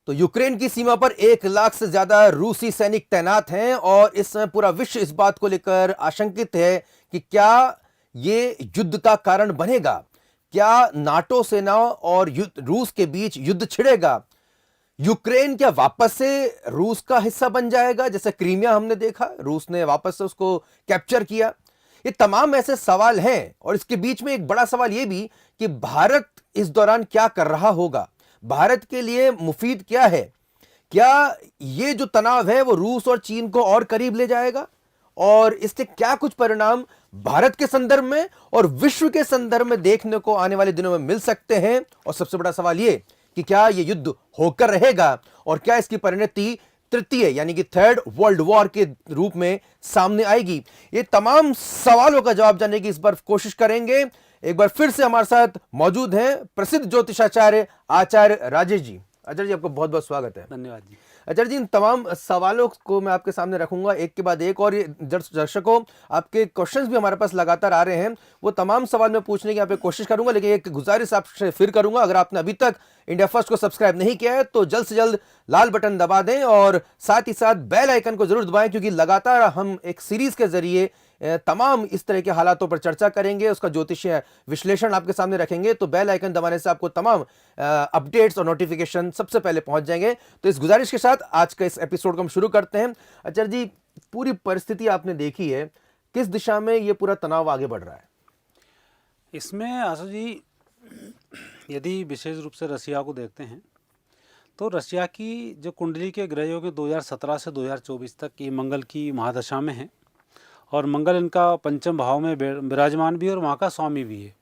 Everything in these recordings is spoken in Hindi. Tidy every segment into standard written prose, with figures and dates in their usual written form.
तो यूक्रेन की सीमा पर 1 लाख से ज्यादा रूसी सैनिक तैनात हैं और इस समय पूरा विश्व इस बात को लेकर आशंकित है कि क्या ये युद्ध का कारण बनेगा। क्या नाटो सेनाओं और रूस के बीच युद्ध छिड़ेगा। यूक्रेन क्या वापस से रूस का हिस्सा बन जाएगा, जैसे क्रीमिया हमने देखा रूस ने वापस से उसको कैप्चर किया। ये तमाम ऐसे सवाल हैं और इसके बीच में एक बड़ा सवाल यह भी कि भारत इस दौरान क्या कर रहा होगा, भारत के लिए मुफीद क्या है। क्या ये जो तनाव है वो रूस और चीन को और करीब ले जाएगा और इससे क्या कुछ परिणाम भारत के संदर्भ में और विश्व के संदर्भ में देखने को आने वाले दिनों में मिल सकते हैं। और सबसे बड़ा सवाल ये कि क्या यह युद्ध होकर रहेगा और क्या इसकी परिणति तृतीय यानी कि थर्ड वर्ल्ड वॉर के रूप में सामने आएगी। ये तमाम सवालों का जवाब जानने की इस बार कोशिश करेंगे। एक बार फिर से हमारे साथ मौजूद हैं प्रसिद्ध ज्योतिषाचार्य आचार्य राजेश जी। आचार्य जी, आपका बहुत बहुत स्वागत है। धन्यवाद जी। आचार्य जी, इन तमाम सवालों को मैं आपके सामने रखूंगा एक के बाद एक, और ये दर्शकों आपके क्वेश्चंस भी हमारे पास लगातार आ रहे हैं, वो तमाम सवाल मैं पूछने की यहाँ पे कोशिश करूंगा। लेकिन एक गुजारिश आपसे फिर करूंगा, अगर आपने अभी तक इंडिया फर्स्ट को सब्सक्राइब नहीं किया है तो जल्द से जल्द लाल बटन दबा दें और साथ ही साथ बेल आइकन को जरूर दबाएं, क्योंकि लगातार हम एक सीरीज के जरिए तमाम इस तरह के हालातों पर चर्चा करेंगे, उसका ज्योतिषीय विश्लेषण आपके सामने रखेंगे। तो बेल आइकन दबाने से आपको तमाम अपडेट्स और नोटिफिकेशन सबसे पहले पहुंच जाएंगे। तो इस गुजारिश के साथ आज का इस एपिसोड को हम शुरू करते हैं। आचार्य जी, पूरी परिस्थिति आपने देखी है, किस दिशा में ये पूरा तनाव आगे बढ़ रहा है? इसमें आशु जी, यदि विशेष रूप से रशिया को देखते हैं तो रशिया की जो कुंडली के ग्रह योग 2017 से 2024 तक ये मंगल की महादशा में है और मंगल इनका पंचम भाव में विराजमान भी है और वहाँ का स्वामी भी है।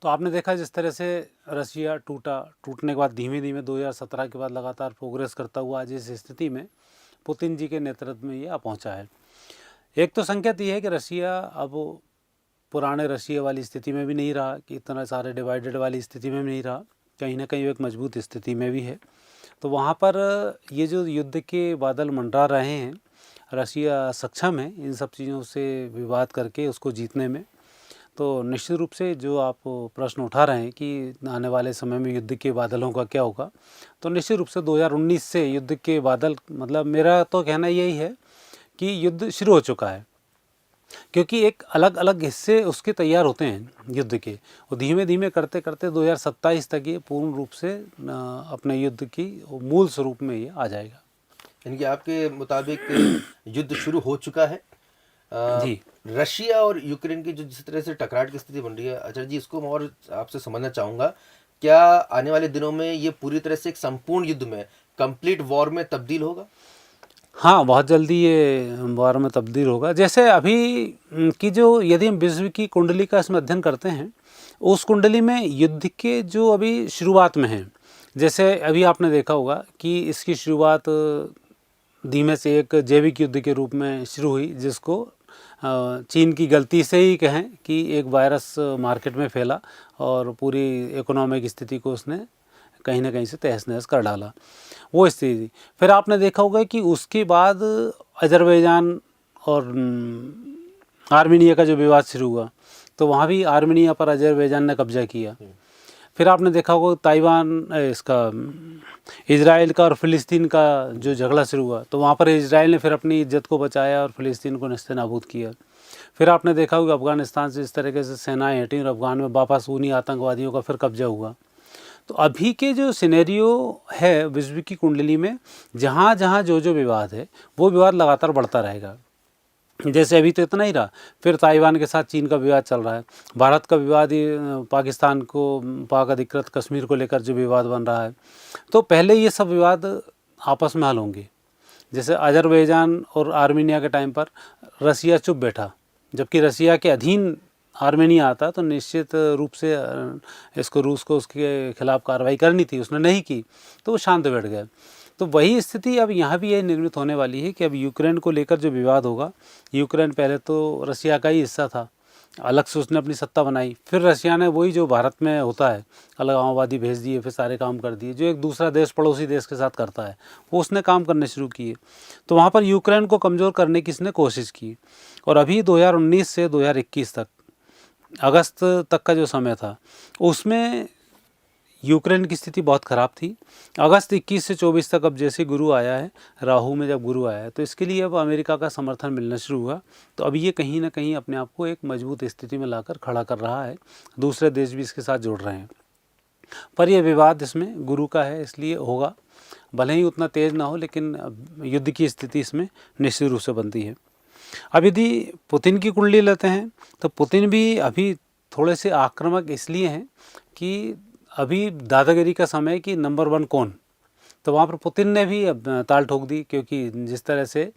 तो आपने देखा जिस तरह से रशिया टूटने के बाद धीमे धीमे 2017 के बाद लगातार प्रोग्रेस करता हुआ आज इस स्थिति में पुतिन जी के नेतृत्व में ये आ पहुँचा है। एक तो संकेत ये है कि रशिया अब पुराने रशिया वाली स्थिति में भी नहीं रहा, कि इतना सारे डिवाइडेड वाली स्थिति में भी नहीं रहा, कहीं ना कहीं एक मजबूत स्थिति में भी है। तो वहाँ पर ये जो युद्ध के बादल मंडरा रहे हैं, रशिया सक्षम है इन सब चीज़ों से विवाद करके उसको जीतने में। तो निश्चित रूप से जो आप प्रश्न उठा रहे हैं कि आने वाले समय में युद्ध के बादलों का क्या होगा, तो निश्चित रूप से 2019 से युद्ध के बादल, मतलब मेरा तो कहना यही है कि युद्ध शुरू हो चुका है, क्योंकि एक अलग अलग हिस्से उसके तैयार होते हैं युद्ध के, और धीमे धीमे करते करते 2027 तक ये पूर्ण रूप से अपने युद्ध की मूल स्वरूप में ये आ जाएगा। यानी आपके मुताबिक युद्ध शुरू हो चुका है। जी, रशिया और यूक्रेन की जो जिस तरह से टकराट की स्थिति बन रही है, आचार्य जी इसको मैं और आपसे समझना चाहूँगा, क्या आने वाले दिनों में ये पूरी तरह से एक संपूर्ण युद्ध में, कंप्लीट वॉर में तब्दील होगा? हाँ, बहुत जल्दी ये वॉर में तब्दील होगा। जैसे अभी की जो, यदि हम विश्व की कुंडली का इसमें अध्ययन करते हैं, उस कुंडली में युद्ध के जो अभी शुरुआत में हैं, जैसे अभी आपने देखा होगा कि इसकी शुरुआत धीमे से एक जैविक युद्ध के रूप में शुरू हुई, जिसको चीन की गलती से ही कहें कि एक वायरस मार्केट में फैला और पूरी इकोनॉमिक स्थिति को उसने कहीं ना कहीं से तहस नहस कर डाला, वो स्थिति। फिर आपने देखा होगा कि उसके बाद अजरबैजान और आर्मीनिया का जो विवाद शुरू हुआ, तो वहाँ भी आर्मीनिया पर अजरबैजान ने कब्जा किया। फिर आपने देखा होगा ताइवान, इसका इजराइल का और फ़िलिस्तीन का जो झगड़ा शुरू हुआ, तो वहाँ पर इजराइल ने फिर अपनी इज्जत को बचाया और फ़िलिस्तीन को नस्ते-नाबूद किया। फिर आपने देखा होगा अफ़गानिस्तान से इस तरीके से सेनाएं हटी और अफ़गान में वापस उन्हीं आतंकवादियों का फिर कब्जा हुआ। तो अभी के जो सिनेरियो है विश्व की कुंडली में, जहाँ जहाँ जो जो विवाद है वो विवाद लगातार बढ़ता रहेगा। जैसे अभी तो इतना ही रहा, फिर ताइवान के साथ चीन का विवाद चल रहा है, भारत का विवाद पाकिस्तान को, पाक अधिकृत कश्मीर को लेकर जो विवाद बन रहा है। तो पहले ये सब विवाद आपस में हल होंगे। जैसे अजरबैजान और आर्मीनिया के टाइम पर रसिया चुप बैठा, जबकि रसिया के अधीन आर्मेनिया आता, तो निश्चित रूप से इसको, रूस को उसके खिलाफ कार्रवाई करनी थी, उसने नहीं की, तो वो शांत बैठ गया। तो वही स्थिति अब यहाँ भी ये निर्मित होने वाली है कि अब यूक्रेन को लेकर जो विवाद होगा, यूक्रेन पहले तो रशिया का ही हिस्सा था, अलग से उसने अपनी सत्ता बनाई, फिर रशिया ने वही जो भारत में होता है अलगाववादी भेज दिए, फिर सारे काम कर दिए जो एक दूसरा देश पड़ोसी देश के साथ करता है, वो उसने काम करने शुरू किए। तो वहाँ पर यूक्रेन को कमज़ोर करने की इसने कोशिश की। और अभी 2019 से 2021 तक, अगस्त तक का जो समय था, उसमें यूक्रेन की स्थिति बहुत ख़राब थी। अगस्त 21 से 24 तक अब जैसे गुरु आया है, राहु में जब गुरु आया है, तो इसके लिए अब अमेरिका का समर्थन मिलना शुरू हुआ। तो अब ये कहीं ना कहीं अपने आप को एक मजबूत स्थिति में लाकर खड़ा कर रहा है। दूसरे देश भी इसके साथ जुड़ रहे हैं। पर यह विवाद इसमें गुरु का है, इसलिए होगा, भले ही उतना तेज ना हो, लेकिन युद्ध की स्थिति इसमें निश्चित रूप से बनती है। अब यदि पुतिन की कुंडली लेते हैं तो पुतिन भी अभी थोड़े से आक्रामक इसलिए हैं कि अभी दादागिरी का समय है कि नंबर 1 कौन। तो वहाँ पर पुतिन ने भी अब ताल ठोक दी, क्योंकि जिस तरह से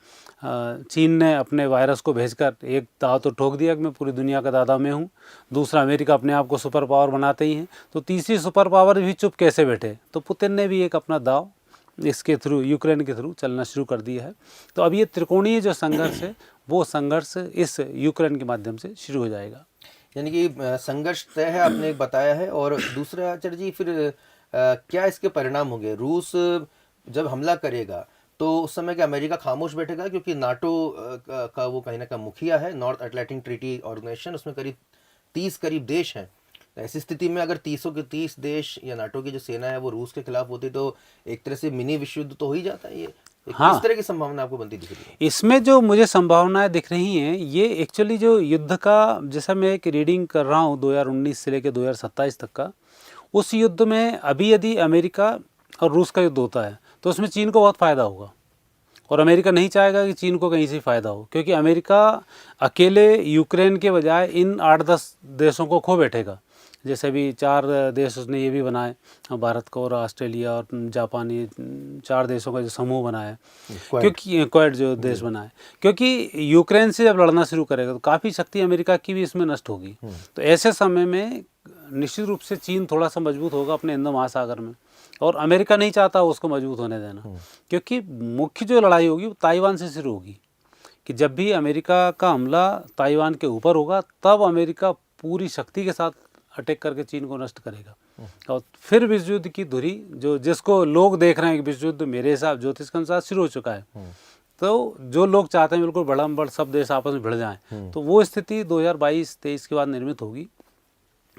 चीन ने अपने वायरस को भेजकर एक दाव तो ठोक दिया कि मैं पूरी दुनिया का दादा मैं हूँ, दूसरा अमेरिका अपने आप को सुपर पावर बनाते ही हैं, तो तीसरी सुपर पावर भी चुप कैसे बैठे। तो पुतिन ने भी एक अपना दाव इसके थ्रू, यूक्रेन के थ्रू चलना शुरू कर दिया है। तो अब ये त्रिकोणीय जो संघर्ष है, वो संघर्ष इस यूक्रेन के माध्यम से शुरू हो जाएगा। यानी कि संघर्ष तय है, आपने एक बताया है। और दूसरा आचार्य जी, फिर क्या इसके परिणाम होंगे? रूस जब हमला करेगा तो उस समय क्या अमेरिका खामोश बैठेगा? क्योंकि नाटो का वो कहीं ना कहीं मुखिया है, नॉर्थ अटलांटिक ट्रीटी ऑर्गेनाइजेशन, उसमें करीब 30 देश हैं। ऐसी स्थिति में अगर 30 के 30 देश या नाटो की जो सेना है वो रूस के खिलाफ होती, तो एक तरह से मिनी विश्व युद्ध तो हो ही जाता है। ये हाँ, किस तरह की संभावना आपको बनती दिख रही है? इसमें जो मुझे संभावनाएं दिख रही हैं, ये एक्चुअली जो युद्ध का, जैसा मैं एक रीडिंग कर रहा हूँ 2019 से लेकर 2027 तक का, उस युद्ध में अभी यदि अमेरिका और रूस का युद्ध होता है तो उसमें चीन को बहुत फ़ायदा होगा। और अमेरिका नहीं चाहेगा कि चीन को कहीं से फ़ायदा हो, क्योंकि अमेरिका अकेले यूक्रेन के बजाय इन 8-10 देशों को खो बैठेगा। जैसे भी 4 देश उसने ये भी बनाए, भारत को और ऑस्ट्रेलिया और जापान, ये 4 देशों का जो समूह बनाया, क्योंकि क्वाड जो देश बनाए, क्योंकि यूक्रेन से जब लड़ना शुरू करेगा तो काफ़ी शक्ति अमेरिका की भी इसमें नष्ट होगी। तो ऐसे समय में निश्चित रूप से चीन थोड़ा सा मजबूत होगा अपने हिंद महासागर में, और अमेरिका नहीं चाहता उसको मजबूत होने देना, क्योंकि मुख्य जो लड़ाई होगी वो ताइवान से शुरू होगी। कि जब भी अमेरिका का हमला ताइवान के ऊपर होगा, तब अमेरिका पूरी शक्ति के साथ अटैक करके चीन को नष्ट करेगा। और फिर विश्व युद्ध की धुरी, जो जिसको लोग देख रहे हैं कि विश्व युद्ध मेरे हिसाब ज्योतिष के अनुसार शुरू हो चुका है, तो जो लोग चाहते हैं बिल्कुल बड़ा बड़ सब देश आपस में भिड़ जाएं, तो वो स्थिति 2022-23 के बाद निर्मित होगी।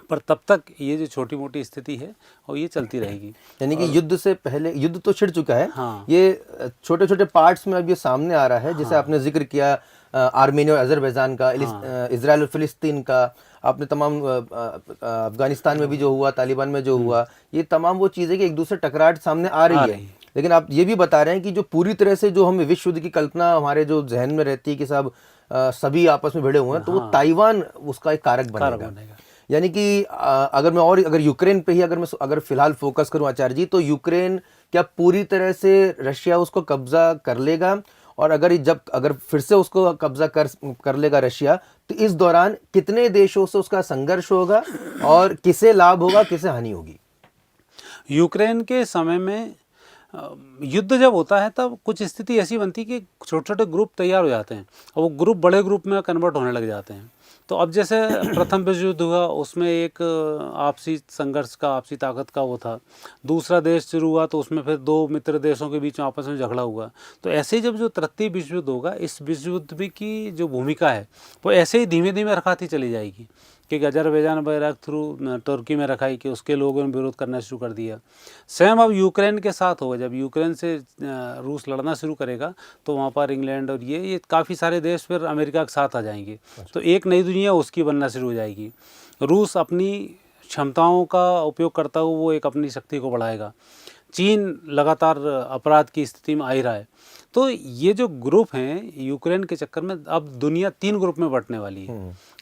पर तब तक ये जो छोटी मोटी स्थिति है और ये चलती रहेगी। यानी कि युद्ध से पहले, युद्ध तो छिड़ चुका है। हाँ, ये छोटे छोटे पार्ट्स में अब ये सामने आ रहा है। जैसे आपने जिक्र किया आर्मेनिया और अजरबैजान का, इजराइल और फिलिस्तीन का, आपने तमाम अफगानिस्तान में भी जो हुआ, तालिबान में जो हुआ, ये तमाम वो चीज़ें कि एक दूसरे टकराहट सामने आ रही है। लेकिन आप ये भी बता रहे हैं कि जो पूरी तरह से जो हमें विश्व युद्ध की कल्पना हमारे जो जहन में रहती है कि सब सभी आपस में भिड़े हुए हैं, तो वो ताइवान उसका एक कारक बनेगा। यानी कि अगर यूक्रेन पे ही अगर फिलहाल फोकस करूं आचार्य जी, तो यूक्रेन क्या पूरी तरह से रशिया उसको कब्जा कर लेगा? और अगर फिर से उसको कब्जा कर लेगा रशिया, तो इस दौरान कितने देशों से उसका संघर्ष होगा और किसे लाभ होगा, किसे हानि होगी? यूक्रेन के समय में युद्ध जब होता है तब कुछ स्थिति ऐसी बनती है कि छोटे छोटे ग्रुप तैयार हो जाते हैं और वो ग्रुप बड़े ग्रुप में कन्वर्ट होने लग जाते हैं। तो अब जैसे प्रथम विश्व युद्ध हुआ, उसमें एक आपसी संघर्ष का, आपसी ताकत का वो था। दूसरा देश शुरू हुआ तो उसमें फिर 2 मित्र देशों के बीच में आपस में झगड़ा हुआ। तो ऐसे ही जब जो तृतीय विश्व युद्ध होगा, इस विश्व युद्ध भी की जो भूमिका है वो ऐसे ही धीमे धीमे रखाती चली जाएगी। कि अजरबैजान वगैरह थ्रू तुर्की में रखाई कि उसके लोगों ने विरोध करना शुरू कर दिया। सेम अब यूक्रेन के साथ होगा। जब यूक्रेन से रूस लड़ना शुरू करेगा तो वहाँ पर इंग्लैंड और ये काफ़ी सारे देश फिर अमेरिका के साथ आ जाएंगे। तो एक नई दुनिया उसकी बनना शुरू हो जाएगी। रूस अपनी क्षमताओं का उपयोग करता हुआ वो एक अपनी शक्ति को बढ़ाएगा। चीन लगातार अपराध की स्थिति में आ ही रहा है। तो ये जो ग्रुप हैं यूक्रेन के चक्कर में अब दुनिया 3 ग्रुप में बंटने वाली है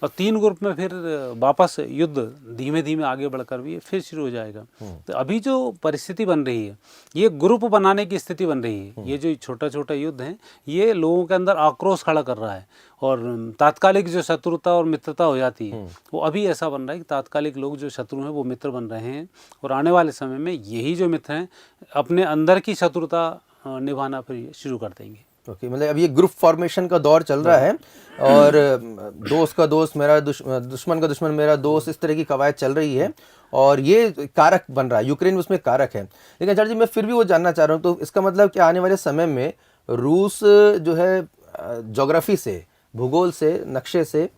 और 3 ग्रुप में फिर वापस युद्ध धीमे धीमे आगे बढ़कर भी फिर शुरू हो जाएगा। तो अभी जो परिस्थिति बन रही है ये ग्रुप बनाने की स्थिति बन रही है। ये जो छोटा छोटा युद्ध है ये लोगों के अंदर आक्रोश खड़ा कर रहा है और तात्कालिक जो शत्रुता और मित्रता हो जाती है वो अभी ऐसा बन रहा है कि तात्कालिक लोग जो शत्रु हैं वो मित्र बन रहे हैं और आने वाले समय में यही जो मित्र हैं अपने अंदर की शत्रुता निभाना फिर शुरू कर देंगे। ओके, मतलब अब ये ग्रुप फॉर्मेशन का दौर चल रहा है और दोस्त का दोस्त मेरा दुश्मन का दुश्मन मेरा दोस्त, इस तरह की कवायद चल रही है और ये कारक बन रहा है। यूक्रेन उसमें कारक है। लेकिन आचार्य जी मैं फिर भी वो जानना चाह रहा हूँ, तो इसका मतलब कि आने वाले समय में रूस जो है ज्योग्राफी से, भूगोल से, नक्शे से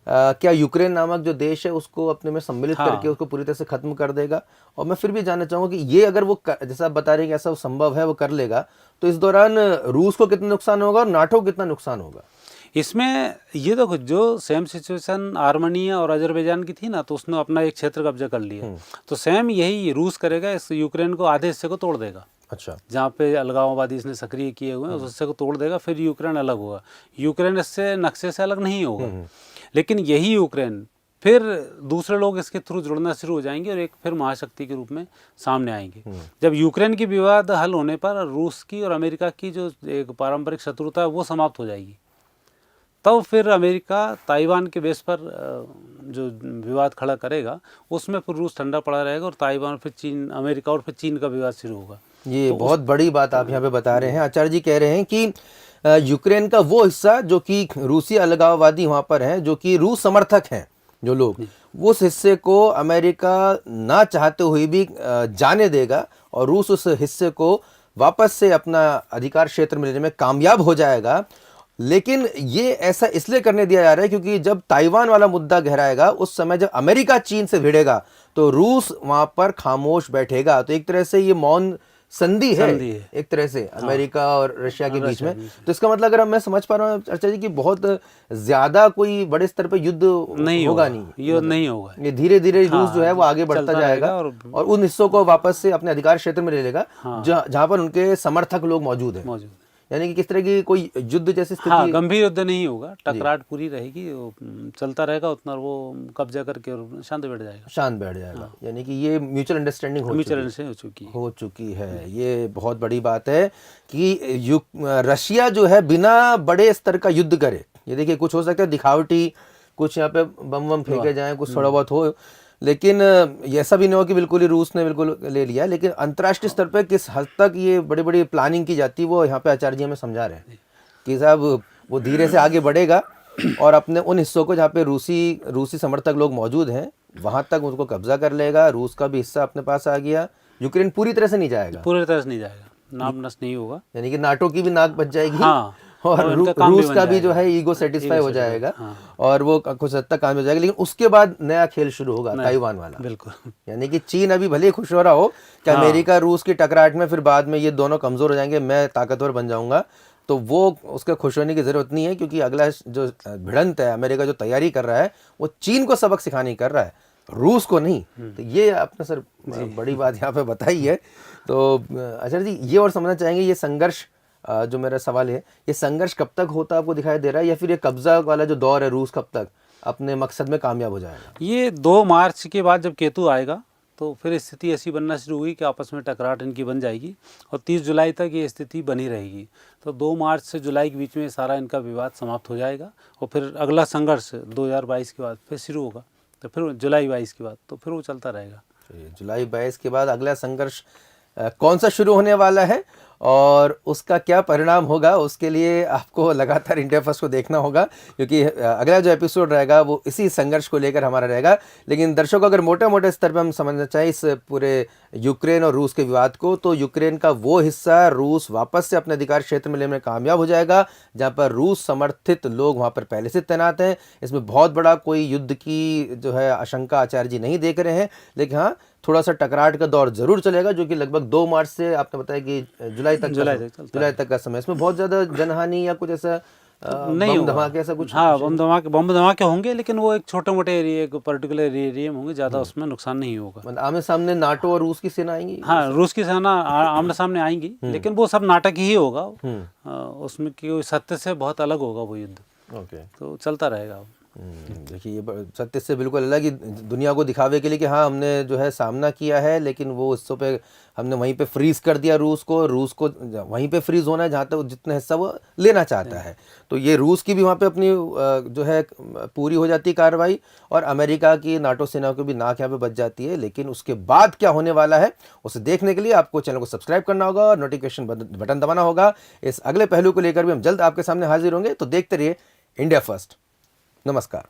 क्या यूक्रेन नामक जो देश है उसको अपने में सम्मिलित हाँ। करके उसको पूरी तरह से खत्म कर देगा? और मैं फिर भी जानना चाहूंगा कि ये अगर वो जैसा आप बता रहे हैं कि ऐसा संभव है वो कर लेगा, तो इस दौरान रूस को कितना नुकसान होगा और नाटो को कितना नुकसान होगा? इसमें ये देखो, जो सेम सिचुएशन आर्मेनिया और अजरबैजान की थी ना, तो उसने अपना एक क्षेत्र कब्जा कर लिया। तो सेम यही रूस करेगा, इस यूक्रेन को आधे हिस्से को तोड़ देगा। अच्छा। जहाँ पे अलगाववादी इसने सक्रिय किए हुए हैं उस हिस्से को तोड़ देगा, फिर यूक्रेन अलग होगा। यूक्रेन इससे नक्शे से अलग नहीं होगा, लेकिन यही यूक्रेन फिर दूसरे लोग इसके थ्रू जुड़ना शुरू हो जाएंगे और एक फिर महाशक्ति के रूप में सामने आएंगे। जब यूक्रेन की विवाद हल होने पर रूस की और अमेरिका की जो एक पारंपरिक शत्रुता है वो समाप्त हो जाएगी। तब फिर अमेरिका ताइवान के बेस पर जो विवाद खड़ा करेगा उसमें फिर रूस ठंडा पड़ा रहेगा और ताइवान, फिर चीन, अमेरिका और फिर चीन का विवाद शुरू होगा। ये तो बहुत बड़ी बात आप यहाँ पे बता रहे हैं। आचार्य जी कह रहे हैं कि यूक्रेन का वो हिस्सा जो कि रूसी अलगाववादी वहाँ पर हैं, जो कि रूस समर्थक हैं जो लोग, उस हिस्से को अमेरिका ना चाहते हुए भी जाने देगा और रूस उस हिस्से को वापस से अपना अधिकार क्षेत्र में लेने में कामयाब हो जाएगा। लेकिन ये ऐसा इसलिए करने दिया जा रहा है क्योंकि जब ताइवान वाला मुद्दा गहराएगा, उस समय जब अमेरिका चीन से भिड़ेगा तो रूस वहां पर खामोश बैठेगा। तो एक तरह से ये मौन संधि है एक तरह से अमेरिका और रशिया के बीच में। तो इसका मतलब अगर मैं समझ पा रहा हूँ चर्चा जी कि बहुत ज्यादा कोई बड़े स्तर पर युद्ध नहीं होगा, ये नहीं होगा। ये धीरे धीरे रूस जो है वो आगे बढ़ता जाएगा और उन हिस्सों को वापस से अपने अधिकार क्षेत्र में ले लेगा जहां पर उनके समर्थक लोग मौजूद हैं। यानी कि किस तरह की कोई युद्ध जैसी स्थिति? हाँ, गंभीर युद्ध नहीं होगा, टकराट पूरी रहेगी, चलता रहेगा उतना, वो कब्जा करके और शांत बैठ जाएगा। हाँ। यानी कि ये म्यूचुअल अंडरस्टैंडिंग हो चुकी है। ये बहुत बड़ी बात है कि रशिया जो है बिना बड़े स्तर का युद्ध करे। ये देखिए, कुछ हो सकता है दिखावटी, कुछ यहाँ पे बम फेंके जाएं, कुछ थोड़ा बहुत हो, लेकिन ऐसा भी नहीं हो कि बिल्कुल ही रूस ने बिल्कुल ले लिया। लेकिन अंतर्राष्ट्रीय स्तर पर किस हद तक ये बड़ी बड़ी प्लानिंग की जाती है वो यहाँ पे आचार्य जी हमें समझा रहे हैं कि साहब वो धीरे से आगे बढ़ेगा और अपने उन हिस्सों को जहाँ पे रूसी समर्थक लोग मौजूद हैं वहाँ तक उसको कब्जा कर लेगा। रूस का भी हिस्सा अपने पास आ गया। यूक्रेन पूरी तरह से नहीं जाएगा, नाम नष्ट नहीं होगा। यानी कि नाटो की भी नाक बच जाएगी। हाँ। और रूस का भी जो है ईगो सेटिस्फाई हो जाएगा। और वो कुछ हद तक काम हो जाएगा। लेकिन उसके बाद नया खेल शुरू होगा, ताइवान वाला। बिल्कुल। यानी कि चीन अभी भले ही खुश हो रहा हो कि अमेरिका रूस की टकराहट में फिर बाद में ये दोनों कमजोर हो जाएंगे, मैं ताकतवर बन जाऊंगा, तो वो उसका खुश होने की जरूरत नहीं है क्योंकि अगला जो भिड़ंत है, अमेरिका जो तैयारी कर रहा है वो चीन को सबक सिखाने कर रहा है, रूस को नहीं। तो ये आपने सर बड़ी बात यहाँ पे बताई है। तो आचार्य जी ये और समझना चाहेंगे, ये संघर्ष जो मेरा सवाल है, ये संघर्ष कब तक होता आपको दिखाई दे रहा है, या फिर ये कब्जा वाला जो दौर है रूस कब तक अपने मकसद में कामयाब हो जाएगा? ये 2 मार्च के बाद जब केतु आएगा तो फिर स्थिति ऐसी बनना शुरू हुई कि आपस में टकराहट इनकी बन जाएगी और 30 जुलाई तक ये स्थिति बनी रहेगी। तो 2 मार्च से जुलाई के बीच में सारा इनका विवाद समाप्त हो जाएगा और फिर अगला संघर्ष 2022 के बाद फिर शुरू होगा। तो फिर जुलाई 22 के बाद तो फिर वो चलता रहेगा। जुलाई 22 के बाद अगला संघर्ष कौन सा शुरू होने वाला है और उसका क्या परिणाम होगा, उसके लिए आपको लगातार इंडिया फर्स्ट को देखना होगा क्योंकि अगला जो एपिसोड रहेगा वो इसी संघर्ष को लेकर हमारा रहेगा। लेकिन दर्शकों, अगर मोटे मोटे स्तर पर हम समझना चाहें इस पूरे यूक्रेन और रूस के विवाद को, तो यूक्रेन का वो हिस्सा रूस वापस से अपने अधिकार क्षेत्र में लेने में कामयाब हो जाएगा जहाँ पर रूस समर्थित लोग वहाँ पर पहले से तैनात हैं। इसमें बहुत बड़ा कोई युद्ध की जो है आशंका आचार्य जी नहीं देख रहे हैं। लेकिन हाँ, थोड़ा सा टकराहट का दौर जरूर चलेगा जो कि लगभग 2 मार्च से आपने बताया कि जुलाई तक का समय। इसमें बहुत ज्यादा जनहानि या कुछ ऐसा नहीं, बम धमाके ऐसा कुछ? हाँ, बम धमाके होंगे, लेकिन वो एक छोटे मोटे एरिया, एक पर्टिकुलर एरिया में होंगे, ज्यादा उसमें नुकसान नहीं होगा। मतलब आमने सामने नाटो और रूस की सेना आएंगी? हाँ, रूस की सेना आमने सामने आएंगी, लेकिन वो सब नाटक ही होगा। उसमें कोई सत्य से बहुत अलग होगा वो युद्ध। ओके, तो चलता रहेगा। देखिए, ये सत्य से बिल्कुल अलग ही दुनिया को दिखावे के लिए कि हाँ हमने जो है सामना किया है, लेकिन वो हिस्सों पे हमने वहीं पे फ्रीज कर दिया रूस को वहीं पे फ्रीज होना है जहाँ तक जितना हिस्सा वो लेना चाहता है। तो ये रूस की भी वहाँ पे अपनी जो है पूरी हो जाती है कार्रवाई और अमेरिका की नाटो सेना की भी नाक यहाँ पे बच जाती है। लेकिन उसके बाद क्या होने वाला है उसे देखने के लिए आपको चैनल को सब्सक्राइब करना होगा और नोटिफिकेशन बटन दबाना होगा। इस अगले पहलू को लेकर भी हम जल्द आपके सामने हाजिर होंगे। तो देखते रहिए इंडिया फर्स्ट। नमस्कार।